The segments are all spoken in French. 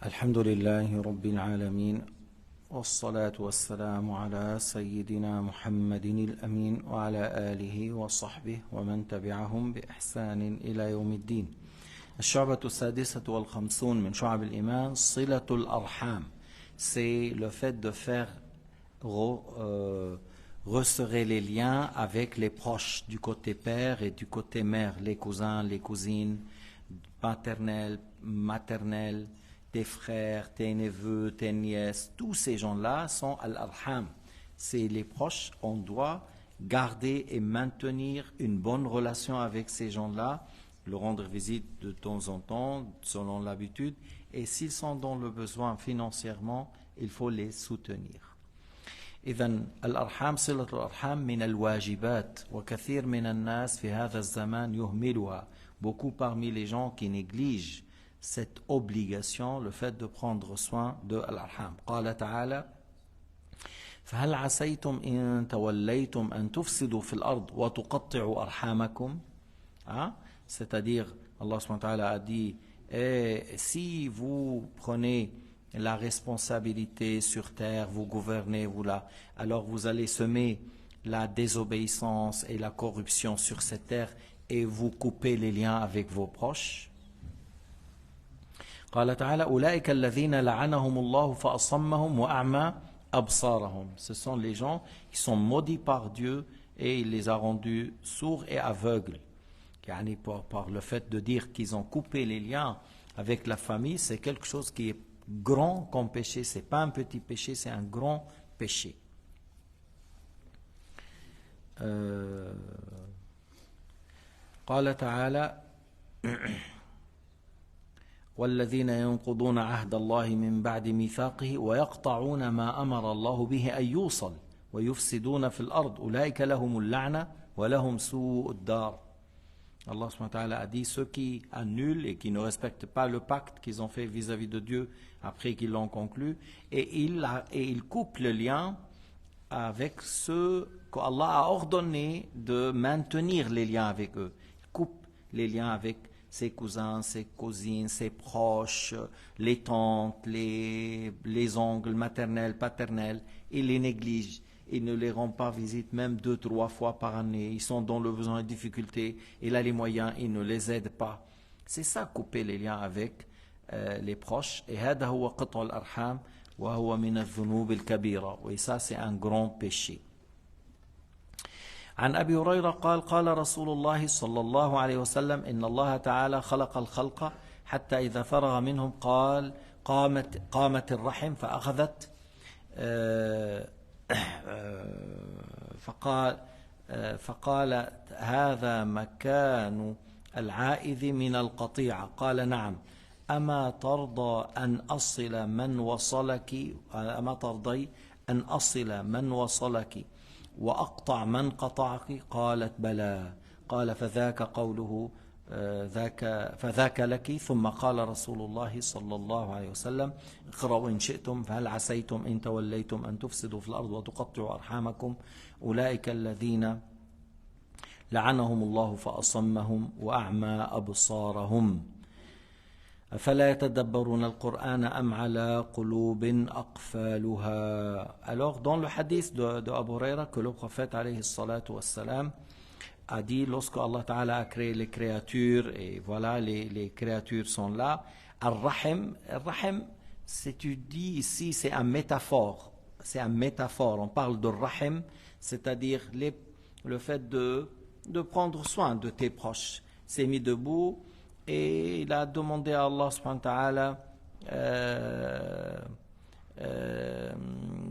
الحمد لله رب العالمين والصلاة والسلام على سيدنا محمد الأمين وعلى آله وصحبه ومن تبعهم بإحسان إلى يوم الدين. الشعبة السادسة والخمسون من شعب الإيمان صلة الأرحام. C'est le fait de faire resserrer les liens avec les proches du côté père et du côté mère, les cousins, les cousines, paternels, maternels, tes frères, tes neveux, tes nièces, tous ces gens-là sont al-arham. C'est les proches, on doit garder et maintenir une bonne relation avec ces gens-là, leur rendre visite de temps en temps, selon l'habitude, et s'ils sont dans le besoin financièrement, il faut les soutenir. إذن الأرحام صلة الأرحام من الواجبات وكثير من الناس في هذا الزمان يهملها. Beaucoup parmi les gens qui négligent cette obligation, le fait de prendre soin de الأرحام. قال تعالى: فهل عسيتم إن توليتم أن تفسدوا في الأرض وتقطعوا أرحامكم. C'est-à-dire, Allah subhanahu wa ta'ala a dit, si vous prenez la responsabilité sur terre, vous gouvernez, alors vous allez semer la désobéissance et la corruption sur cette terre et vous coupez les liens avec vos proches. قال تعالى: أولئك الذين لعنهم الله فأصمهم وأعمى أبصارهم. Ce sont les gens qui sont maudits par Dieu et il les a rendus sourds et aveugles. Par le fait de dire qu'ils ont coupé les liens avec la famille, c'est quelque chose qui est grand comme péché, c'est pas un petit péché, c'est un grand péché. قال تعالى: والذين ينقضون عهد الله من بعد ميثاقه ويقطعون ما أمر الله به أن يوصل ويفسدون في الأرض أولئك لهم اللعنة ولهم سوء الدار. Allah subhanahu wa ta'ala a dit, ceux qui annulent et qui ne respectent pas le pacte qu'ils ont fait vis-à-vis de Dieu après qu'ils l'ont conclu, et ils coupent le lien avec ceux qu'Allah a ordonné de maintenir les liens avec eux. Ils coupent les liens avec ses cousins, ses cousines, ses proches, les tantes, les oncles maternels, paternels, ils les négligent. Ils ne les rendent pas visite même 2-3 fois par année. Ils sont dans le besoin et difficulté. Il a les moyens, il ne les aide pas. C'est ça, couper les liens avec les proches. Et هذا هو قطع الأرحام وهو من الذنوب الكبيرة. Et ça, c'est un grand péché. عن أبي هريرة قال: قال رسول الله صلى الله عليه وسلم: إن الله تعالى خلق الخلق حتى إذا فرغ منهم قال: قامت الرحم فأخذت فقال هذا مكان العائذ من القطيعة. قال: نعم. أما ترضي أن أصل من وصلك وأقطع من قطعك؟ قالت: بلى. قال: فذاك قوله فذاك لك. ثم قال رسول الله صلى الله عليه وسلم: اقرأوا إن شئتم فهل عسيتم إن توليتم أن تفسدوا في الأرض وتقطعوا أرحامكم أولئك الذين لعنهم الله فأصمهم وأعمى أبصارهم أفلا يتدبرون القرآن أم على قلوب أقفالها. Alors, dans le hadith de Abu Huraira, que le prophète alayhi salatu wassalam a dit, lorsque Allah Ta'ala a créé les créatures, et voilà, les créatures sont là, Ar-Rahim, tu dis ici, c'est un métaphore, on parle de Rahim, c'est-à-dire le fait de prendre soin de tes proches. C'est mis debout, et il a demandé à Allah subhanahu wa ta'ala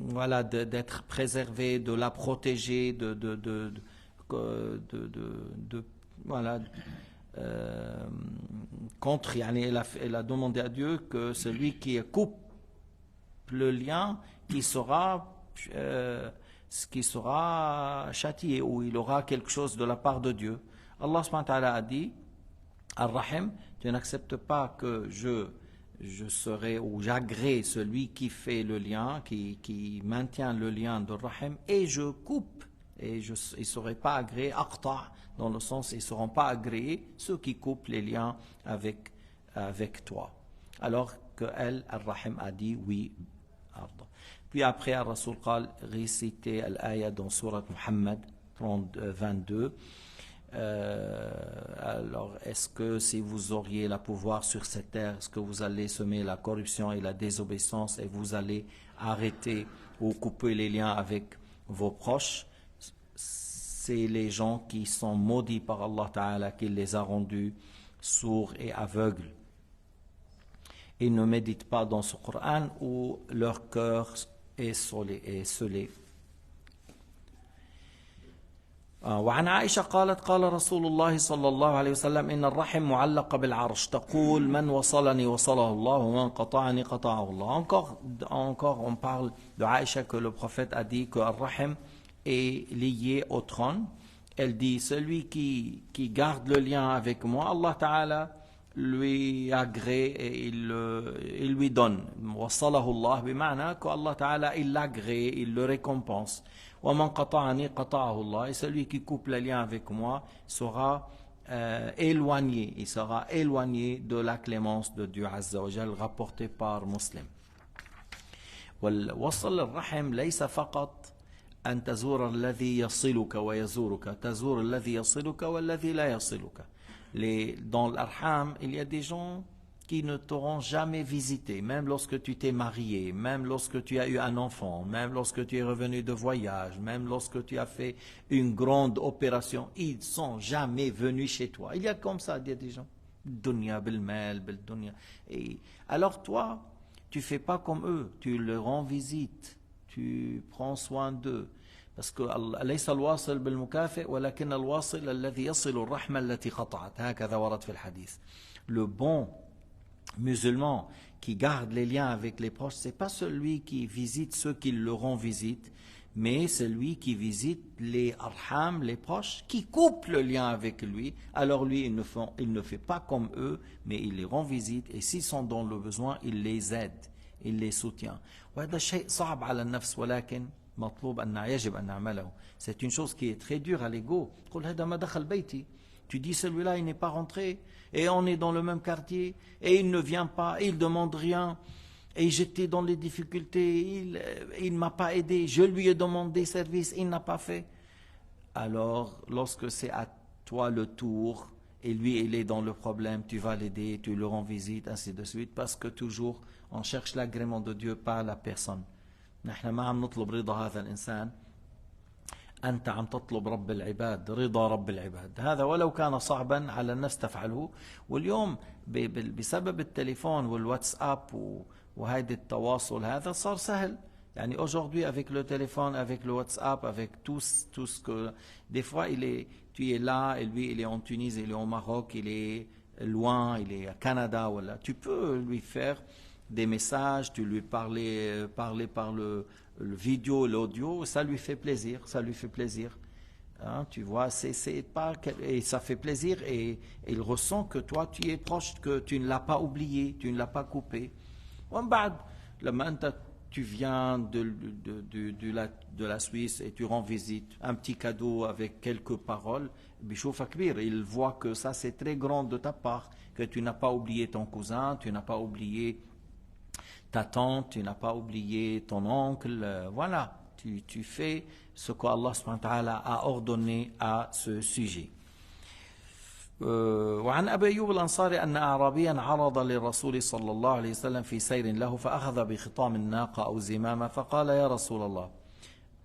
voilà, d'être préservé, de la protéger, voilà, contre, elle a demandé à Dieu que celui qui coupe le lien, qui sera châtié, ou il aura quelque chose de la part de Dieu. Allah subhanahu wa ta'ala a dit: Ar-Rahim, tu n'acceptes pas que je serai ou j'agrée celui qui fait le lien, qui maintient le lien de Rahim, et je coupe. Et ils ne seraient pas agréés, aqta, dans le sens, ils ne seront pas agréés, ceux qui coupent les liens avec toi. Alors que elle, Ar-Rahim, a dit oui. Puis après, Ar-Rasul قال, réciter l'ayah dans Surat Muhammad 22. Alors, est-ce que si vous auriez le pouvoir sur cette terre, est-ce que vous allez semer la corruption et la désobéissance et vous allez arrêter ou couper les liens avec vos proches? C'est les gens qui sont maudits par Allah Ta'ala qui les a rendus sourds et aveugles. Ils ne méditent pas dans ce Coran où leur cœur est scellé. وعن عائشة قالت قال رسول الله صلى الله عليه وسلم إن الرحم معلقة بالعرش تقول من وصلني وصله الله ومن قطعني قطعه الله. Encore on parle de Aïcha que le prophète a dit que Ar-Rahim est lié au trône. Elle dit celui qui garde le lien avec moi, Allah Ta'ala lui agrée et il lui donne. وصله الله بمعنى qu'Allah Ta'ala il l'agrée, il le récompense. وَمَنْ قَطَعَنِي قَطَعَهُ اللَّهُ. Et celui qui coupe le lien avec moi sera éloigné, il sera éloigné de la clémence de Dieu Azza wa Jal, rapporté par Muslim. وَوَصَلَ الرَّحِمْ لَيْسَ فَقَطْ أَنْ تَزُورَ الَّذِي يَصِلُكَ وَيَزُورُكَ تَزُورَ الَّذِي يَصِلُكَ وَالَّذِي لَا يَصِلُكَ. Dans l'Arham, il y a des gens qui ne t'auront jamais visité, même lorsque tu t'es marié, même lorsque tu as eu un enfant, même lorsque tu es revenu de voyage, même lorsque tu as fait une grande opération, ils ne sont jamais venus chez toi. Il y a comme ça, il y a des gens. Dunya bil mal, bil dunya. Et alors toi, tu ne fais pas comme eux, tu leur rends visite, tu prends soin d'eux. Parce que ليس الواصل بالمكافئ ولكن الواصل الذي يصل الرحمة التي قطعت هكذا ورد في الحديث. Le bon musulman qui garde les liens avec les proches, c'est pas celui qui visite ceux qui le rend visite, mais celui qui visite les arham, les proches, qui coupe le lien avec lui. Alors lui, il ne fait pas comme eux, mais il les rend visite et s'ils sont dans le besoin, il les aide, il les soutient. وهذا شيء صعب على النفس ولكن مطلوب أن يجب أن نعمله. C'est une chose qui est très dure à l'ego. قل هذا ما دخل بيتي. Tu dis celui-là il n'est pas rentré et on est dans le même quartier et il ne vient pas, il ne demande rien et j'étais dans les difficultés, il ne m'a pas aidé, je lui ai demandé service, il n'a pas fait. Alors lorsque c'est à toi le tour et lui il est dans le problème, tu vas l'aider, tu le rends visite, ainsi de suite, parce que toujours on cherche l'agrément de Dieu par la personne. نحن ما عم نطلب رضا هذا الإنسان، أنت عم تطلب رب العباد، رضا رب العباد. هذا ولو كان صعبا على الناس تفعله. واليوم بسبب التليفون والواتساب وهيدي التواصل هذا صار سهل. يعني aujourd'hui avec le téléphone, avec le WhatsApp, avec tout ce que des fois tu es là et lui il est en Tunisie, il est au Maroc, il est loin, il est au Canada, voilà. Tu peux lui faire des messages, tu lui parler par le vidéo, l'audio, ça lui fait plaisir, Hein, tu vois, c'est pas et ça fait plaisir et il ressent que toi tu es proche, que tu ne l'as pas oublié, tu ne l'as pas coupé. Tu viens de la Suisse et tu rends visite, un petit cadeau avec quelques paroles, il voit que ça c'est très grand de ta part, que tu n'as pas oublié ton cousin, tu n'as pas oublié ta tante, tu n'as pas oublié ton oncle, voilà, tu fais ce qu'Allah subhanahu wa ta'ala a ordonné à ce sujet. وعن أبي أيوب الأنصاري أن أعرابيا عرض للرسول صلى الله عليه وسلم في سير له فأخذ بخطام الناقة أو زمامة فقال يا رسول الله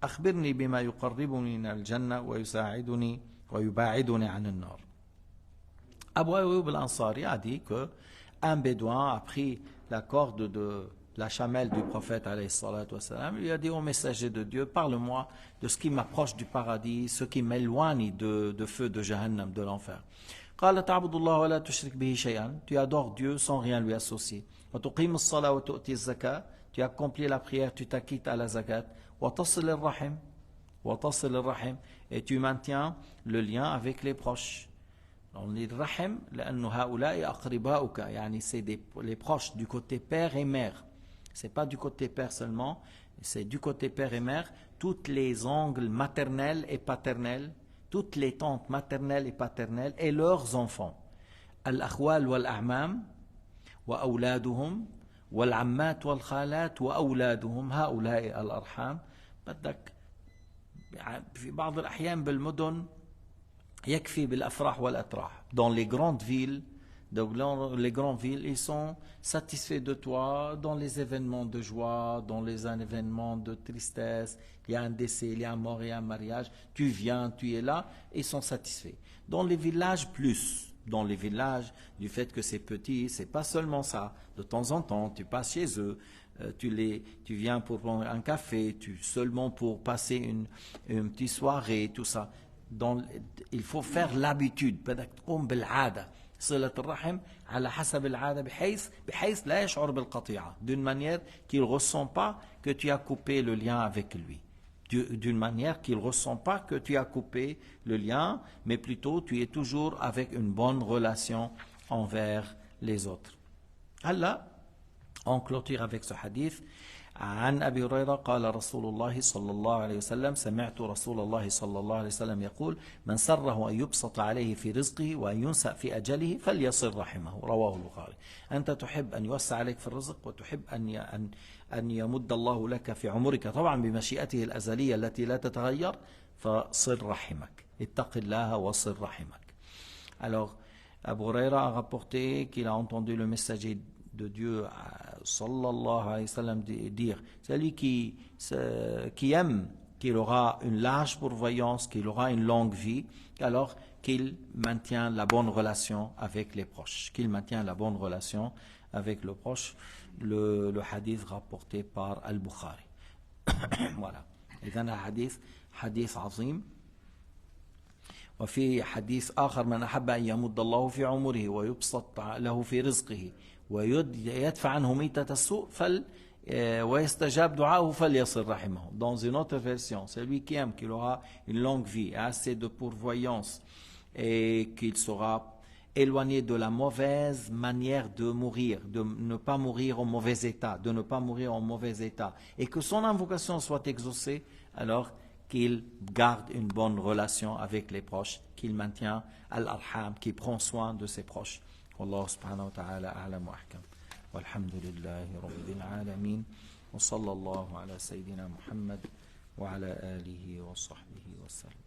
أخبرني بما يقربني من الجنة ويساعدني ويباعدني عن النار. Abu Ayyub al-Ansari a dit que un bédouin a pris la corde de la chamelle du prophète alayhi salatu wassalam, il a dit au messager de Dieu, parle-moi de ce qui m'approche du paradis, ce qui m'éloigne de feu de Jahannam, de l'enfer. قال تعبد الله ولا تشرك به شيئا, tu adores Dieu sans rien lui associer. وتقيم الصلاة وتؤتي الزكاة, tu accomplis la prière, tu t'acquittes à la zakat. وتصل الرحم, et tu maintiens le lien avec les proches. On dit rahim لأنه هؤلاء أقرباؤك, يعني c'est les proches du côté père et mère. C'est pas du côté père seulement, c'est du côté père et mère, toutes les oncles maternels et paternels, toutes les tantes maternelles et paternelles et leurs enfants. Al-akhwal wal-a'mam wa awladuhum والعمات والخالات وأولادهم هؤلاء الأرحام. بدك في بعض الأحيان بالمدن يكفي بالأفراح والأتراح. Dans les grandes villes, les grandes villes, ils sont satisfaits de toi dans les événements de joie, dans les événements de tristesse. Il y a un décès, il y a un mort, il y a un mariage. Tu viens, tu es là, ils sont satisfaits. Dans les villages, plus. Dans les villages, du fait que c'est petit, c'est pas seulement ça. De temps en temps, tu passes chez eux, tu viens pour prendre un café, seulement pour passer une petite soirée, tout ça. Il faut faire l'habitude. بدك تقوم بالعادة. صلة الرحم على حسب العادة بحيث لا يشعر بالقطيعة. D'une manière qu'il ne ressent pas que tu as coupé le lien avec lui. D'une manière qu'il ne ressent pas que tu as coupé le lien, mais plutôt tu es toujours avec une bonne relation envers les autres. هلا on clôture avec ce hadith. عن أبي هريرة قال رسول الله صلى الله عليه وسلم سمعت رسول الله صلى الله عليه وسلم يقول من سره أن يبسط عليه في رزقه وأن ينسأ في أجله فليصل رحمه رواه البخاري. أنت تحب أن يوسع عليك في الرزق وتحب أن يمد الله لك في عمرك طبعا بمشيئته الأزلية التي لا تتغير فصل رحمك اتق الله وصل رحمك. Alors Abu Huraira a rapporté qu'il a entendu le messager de Dieu sallallahu alayhi wa sallam dire celui qui aime qu'il aura une large pourvoyance, qu'il aura une longue vie, alors qu'il maintient la bonne relation avec les proches, qu'il maintient la bonne relation avec le proche. Le hadith rapporté par Al-Bukhari. Voilà. إذن الحديث حديث عظيم. وفي حديث آخر من أحب أن يمد الله في عمره ويبسط له في رزقه ويدفع عنه ميتة السوء ويستجاب دعاءه فليصل رحمه. Dans une autre version, celui qui aime qu'il aura une longue vie, assez de pourvoyance et qu'il sera éloigné de la mauvaise manière de mourir, de ne pas mourir en mauvais état, et que son invocation soit exaucée, alors qu'il garde une bonne relation avec les proches, qu'il maintient al-arham, qu'il prend soin de ses proches. والله سبحانه وتعالى أعلم وأحكم والحمد لله رب العالمين وصلى الله على سيدنا محمد وعلى آله وصحبه وسلم.